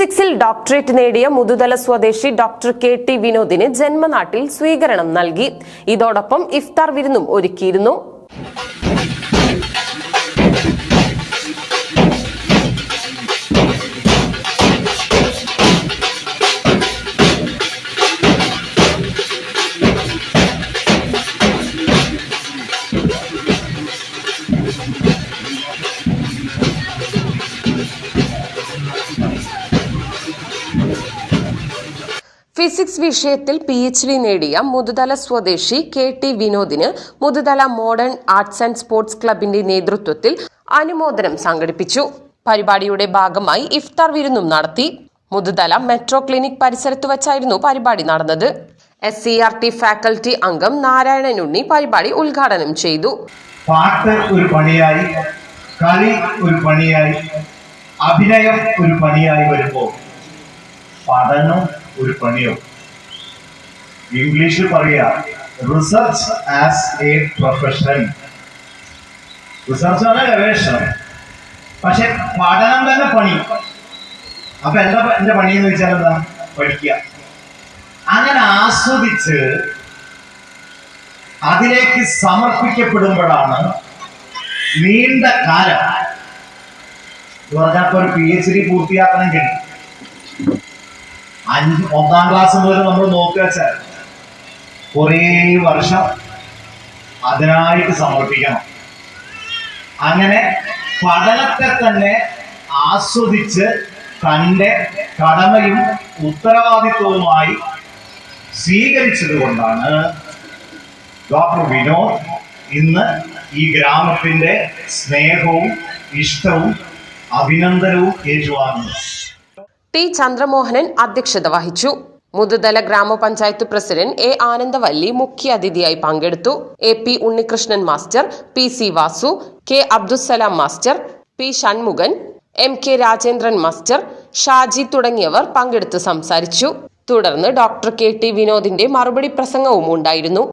ഫിസിക്സിൽ doctorate നേടിയ മുതുതല സ്വദേശി doctor K T. വിനോദിന് ജന്മനാട്ടിൽ സ്വീകരണം നൽകി. ഇതോടൊപ്പം ഇഫ്താർ വിരുന്നും ഒരുക്കിയിരുന്നു. ഫിസിക്സ് വിഷയത്തിൽ PhD നേടിയ മുതുതല സ്വദേശി കെ.ടി. വിനോദിന് Muthuthala modern arts and sports ക്ലബിന്റെ നേതൃത്വത്തിൽ അനുമോദനം സംഘടിപ്പിച്ചു. പരിപാടിയുടെ ഭാഗമായി ഇഫ്താർ വിരുന്നും നടത്തി. മുതുതല മെട്രോ ക്ലിനിക് പരിസരത്ത് വച്ചായിരുന്നു പരിപാടി നടന്നത്. SCERT ഫാക്കൽറ്റി അംഗം നാരായണനുണ്ണി പരിപാടി ഉദ്ഘാടനം ചെയ്തു. പാട്ട് ഒരു പണിയായി, കളി ഒരു പണിയായി, അഭിനയം ഒരു പണിയായി വരുമ്പോൾ പഠനം ഒരു പണിയോ. ഇംഗ്ലീഷിൽ പറയാ research as A profession. Research ആണ് ഗവേഷണം, പക്ഷെ പഠനം തന്നെ പണി. അപ്പൊ എന്റെ പണി എന്ന് വെച്ചാൽ എന്താ? പഠിക്കുക. അങ്ങനെ ആസ്വദിച്ച് അതിലേക്ക് സമർപ്പിക്കപ്പെടുമ്പോഴാണ് നീണ്ട കാലം പറഞ്ഞപ്പോ ഒരു PhD പൂർത്തിയാക്കണമെങ്കിൽ 1ാം ക്ലാസ് മുതൽ നമ്മൾ നോക്കുക വെച്ചാൽ കുറേ വർഷം അതിനായിട്ട് സമർപ്പിക്കണം. അങ്ങനെ പഠനത്തെ തന്നെ ആസ്വദിച്ച് തൻ്റെ കടമയും ഉത്തരവാദിത്വവുമായി സ്വീകരിച്ചത് കൊണ്ടാണ് ഡോക്ടർ വിനോദ് ഇന്ന് ഈ ഗ്രാമത്തിന്റെ സ്നേഹവും ഇഷ്ടവും അഭിനന്ദനവും ഏറ്റുവാങ്ങുന്നത്. ടി. ചന്ദ്രമോഹനൻ അധ്യക്ഷത വഹിച്ചു. മുതുതല ഗ്രാമപഞ്ചായത്ത് പ്രസിഡന്റ് A. ആനന്ദവല്ലി മുഖ്യ അതിഥിയായി പങ്കെടുത്തു. AP Unnikrishnan master, PC Vasu, K. Abdussalam master, P. Shanmughan, MK Rajendran master, Shaji തുടങ്ങിയവർ പങ്കെടുത്ത് സംസാരിച്ചു. തുടർന്ന് ഡോക്ടർ കെ.ടി. വിനോദിന്റെ മറുപടി പ്രസംഗവും ഉണ്ടായിരുന്നു.